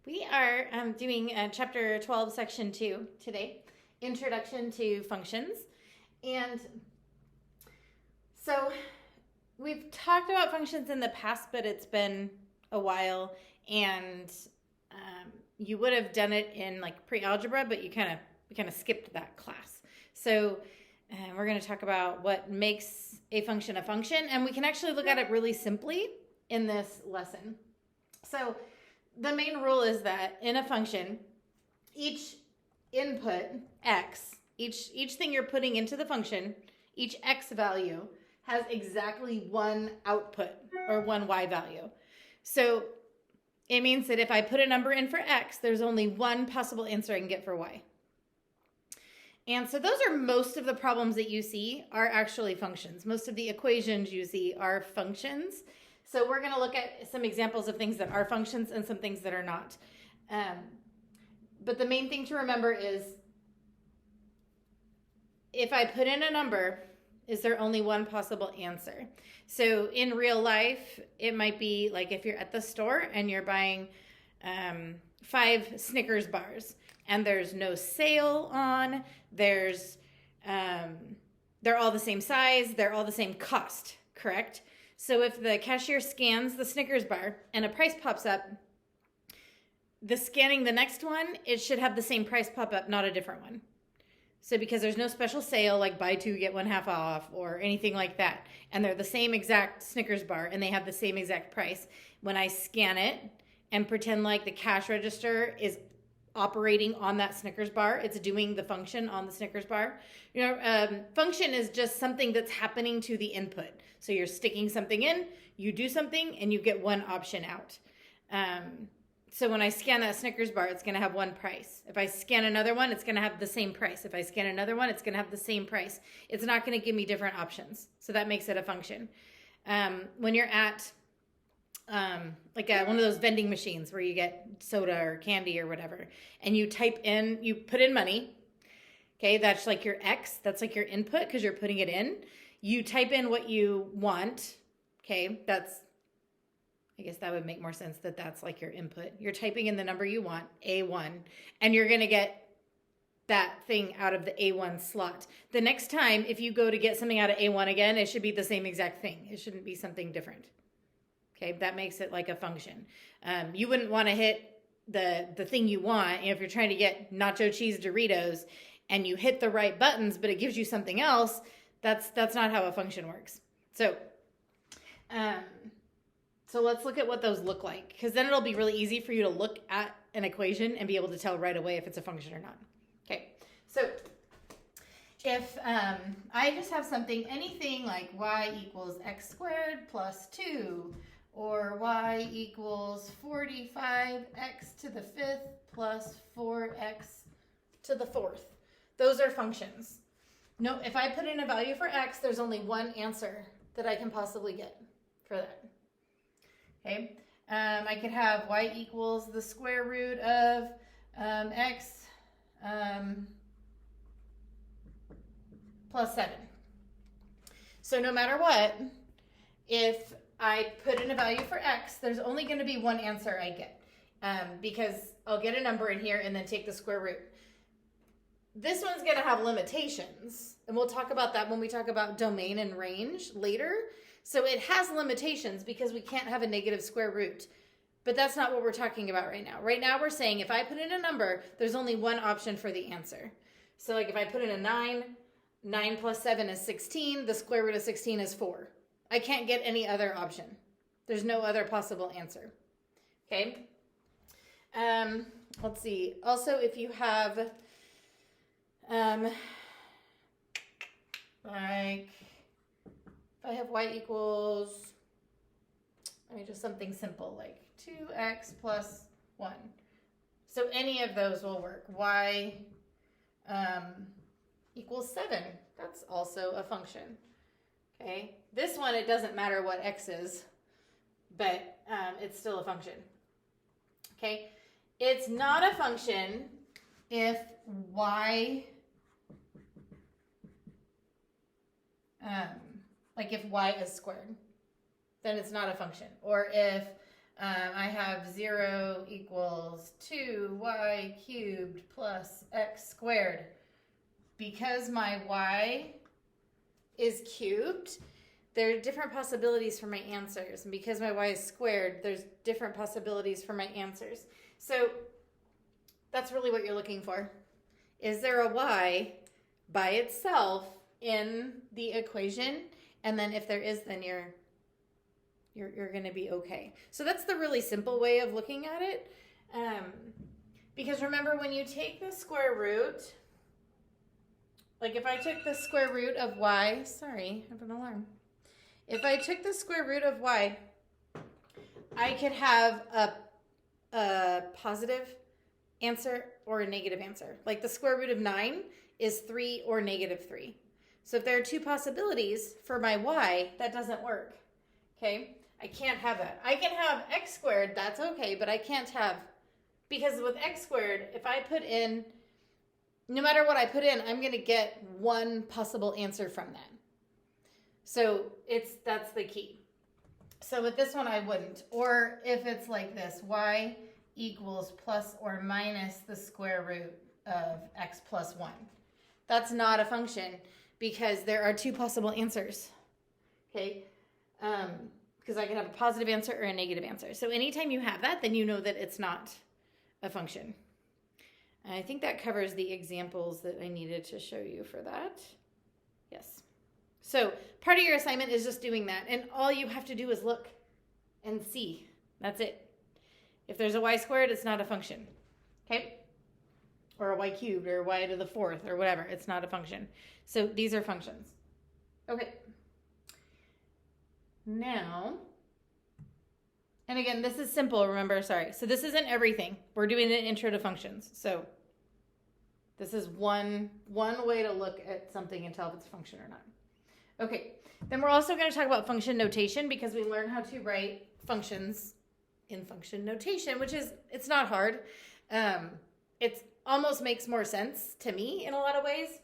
We are doing chapter 12, section 2 today, Introduction to Functions. And so we've talked about functions in the past, but it's been a while, and you would have done it in like pre-algebra, but we kind of skipped that class. So we're going to talk about what makes a function, and we can actually look at it really simply in this lesson. So the main rule is that in a function, each input, x, each thing you're putting into the function, each x value has exactly one output or one y value. So it means that if I put a number in for x, there's only one possible answer I can get for y. And so those are most of the problems that you see are actually functions. Most of the equations you see are functions. So we're going to look at some examples of things that are functions and some things that are not. But the main thing to remember is if I put in a number, is there only one possible answer? So in real life, it might be like if you're at the store and you're buying 5 Snickers bars and there's no sale on, they're all the same size, they're all the same cost, correct? So if the cashier scans the Snickers bar and a price pops up, scanning the next one, it should have the same price pop up, not a different one. So because there's no special sale like buy 2, get 1 half off or anything like that, and they're the same exact Snickers bar and they have the same exact price, when I scan it and pretend like the cash register is operating on that Snickers bar, it's doing the function on the Snickers bar. Function is just something that's happening to the input. So you're sticking something in, you do something, and you get one option out. So when I scan that Snickers bar, it's going to have one price. If I scan another one, it's going to have the same price. If I scan another one, it's going to have the same price. It's not going to give me different options. So that makes it a function. When you're at one of those vending machines where you get soda or candy or whatever, and you put in money. Okay, that's like your X, that's like your input because you're putting it in. You type in what you want. Okay, I guess that would make more sense that that's like your input. You're typing in the number you want, A1, and you're going to get that thing out of the A1 slot. The next time, if you go to get something out of A1 again, it should be the same exact thing. It shouldn't be something different. Okay, that makes it like a function. You wouldn't want to hit the thing you want. If you're trying to get nacho cheese Doritos and you hit the right buttons, but it gives you something else, that's not how a function works. So let's look at what those look like, because then it'll be really easy for you to look at an equation and be able to tell right away if it's a function or not. Okay, so if I just have anything like y equals x squared plus 2, or y equals 45x to the 5th plus 4x to the 4th. Those are functions. No, if I put in a value for x, there's only one answer that I can possibly get for that. Okay, I could have y equals the square root of x plus 7. So no matter what, if I put in a value for x, there's only going to be one answer I get, because I'll get a number in here and then take the square root. This one's going to have limitations, and we'll talk about that when we talk about domain and range later. So it has limitations because we can't have a negative square root, but that's not what we're talking about right now. Right now we're saying if I put in a number, there's only one option for the answer. So like if I put in a 9 plus 7 is 16, the square root of 16 is 4. I can't get any other option. There's no other possible answer. Okay. Let's see. Also, if you have, if I have y equals, just something simple like 2x plus 1. So any of those will work. Y equals 7. That's also a function. Okay, this one, it doesn't matter what x is, but it's still a function. Okay, it's not a function if y, if y is squared, then it's not a function. Or if I have 0 equals 2y cubed plus x squared. Because my y is cubed, there are different possibilities for my answers. And because my y is squared, there's different possibilities for my answers. So that's really what you're looking for. Is there a y by itself in the equation? And then if there is, then you're going to be okay. So that's the really simple way of looking at it. Because remember, when you take the square root, like if I took the square root of y, sorry, I have an alarm. If I took the square root of y, I could have a positive answer or a negative answer. Like the square root of 9 is 3 or negative 3. So if there are two possibilities for my y, that doesn't work. Okay? I can't have that. I can have x squared, that's okay, but I can't have, because with x squared, if I put in, no matter what I put in, I'm going to get one possible answer from that. So that's the key. So with this one, I wouldn't. Or if it's like this, y equals plus or minus the square root of x plus 1. That's not a function because there are two possible answers. Okay? Because I can have a positive answer or a negative answer. So anytime you have that, then you know that it's not a function. And I think that covers the examples that I needed to show you for that. Yes. So part of your assignment is just doing that. And all you have to do is look and see. That's it. If there's a y squared, it's not a function. Okay? Or a y cubed or y to the fourth or whatever. It's not a function. So these are functions. Okay. Now, and again, this is simple, remember, sorry. So this isn't everything. We're doing an intro to functions. So this is one way to look at something and tell if it's a function or not. Okay, then we're also going to talk about function notation because we learn how to write functions in function notation, which is, it's not hard. It almost makes more sense to me in a lot of ways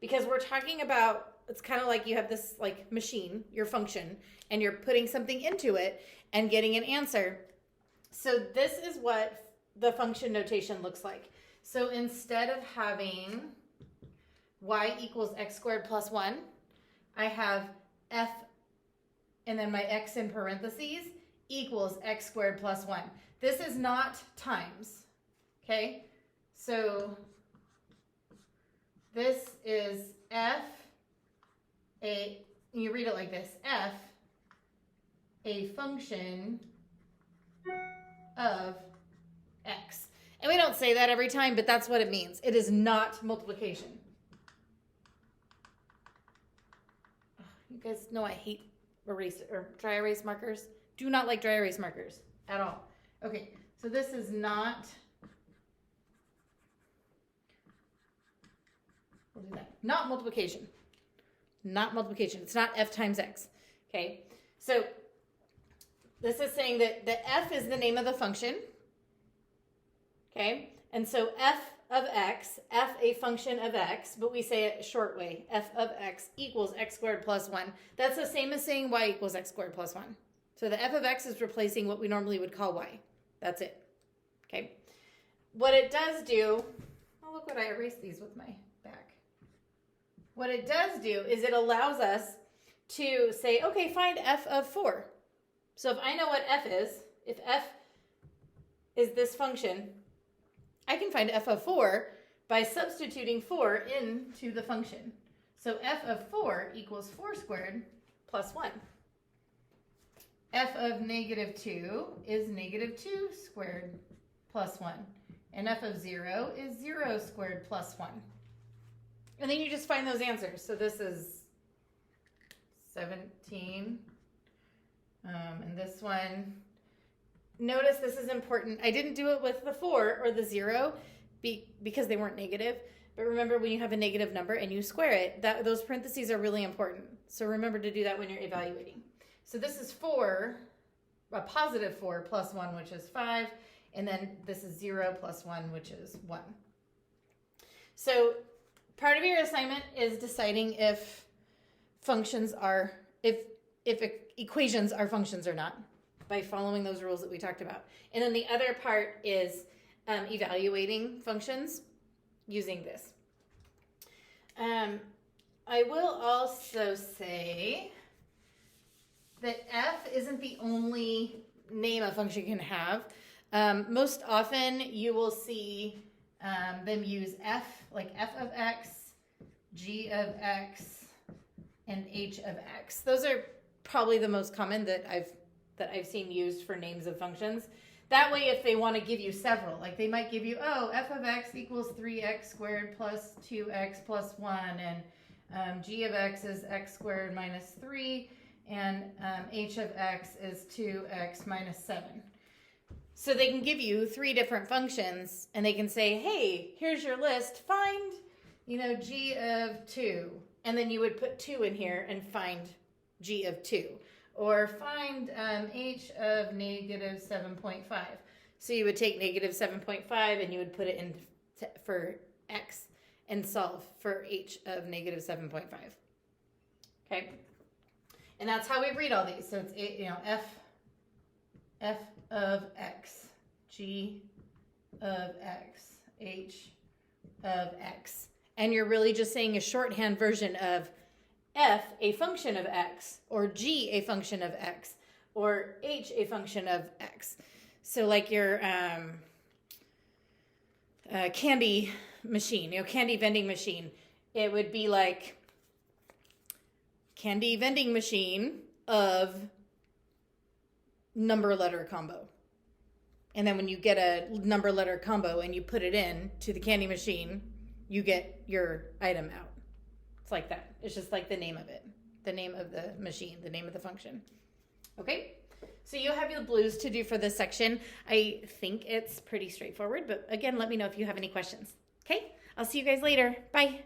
because we're talking about, it's kind of like you have this like machine, your function, and you're putting something into it and getting an answer. So this is what the function notation looks like. So instead of having y equals x squared plus 1, I have f and then my x in parentheses equals x squared plus 1. This is not times, okay? So this is f, you read it like this, f, a function of x. And we don't say that every time, but that's what it means. It is not multiplication. You guys know I hate dry erase markers. Do not like dry erase markers at all. Okay, so this is not, we'll do that. Not multiplication. Not multiplication. It's not f times x. Okay, so this is saying that the f is the name of the function. Okay, and so f of x, f a function of x, but we say it a short way, f of x equals x squared plus 1. That's the same as saying y equals x squared plus 1. So the f of x is replacing what we normally would call y. That's it. Okay, what it does do, oh look what I erased these with my back. What it does do is it allows us to say, okay, find f of 4. So if I know what f is, if f is this function, I can find f of 4 by substituting 4 into the function. So f of 4 equals 4 squared plus 1. F of negative 2 is negative 2 squared plus 1. And f of 0 is 0 squared plus 1. And then you just find those answers. So this is 17. And this one, notice this is important. I didn't do it with the 4 or the 0 because they weren't negative. But remember, when you have a negative number and you square it, those parentheses are really important. So remember to do that when you're evaluating. So this is 4, a positive 4 plus 1, which is 5. And then this is 0 plus 1, which is 1. So part of your assignment is deciding if functions are, if equations are functions or not. by following those rules that we talked about. And then the other part is evaluating functions using this. I will also say that f isn't the only name a function can have. Most often you will see them use f, like f of x, g of x, and h of x. Those are probably the most common that I've seen used for names of functions. That way, if they want to give you several, like they might give you, oh, f of x equals 3x squared plus 2x plus 1, and g of x is x squared minus 3, and h of x is 2x minus 7. So they can give you 3 different functions, and they can say, hey, here's your list, find, g of 2. And then you would put 2 in here and find g of 2. Or find h of negative 7.5. So you would take negative 7.5 and you would put it in for x and solve for h of negative 7.5. Okay? And that's how we read all these. So it's, f of x, g of x, h of x. And you're really just saying a shorthand version of f a function of x, or g a function of x, or h a function of x. So like your candy machine, candy vending machine, it would be like candy vending machine of number letter combo. And then when you get a number letter combo and you put it in to the candy machine, you get your item out. It's like that. It's just like the name of it, the name of the machine, the name of the function. Okay, so you have your blues to do for this section. I think it's pretty straightforward, but again, let me know if you have any questions. Okay, I'll see you guys later. Bye.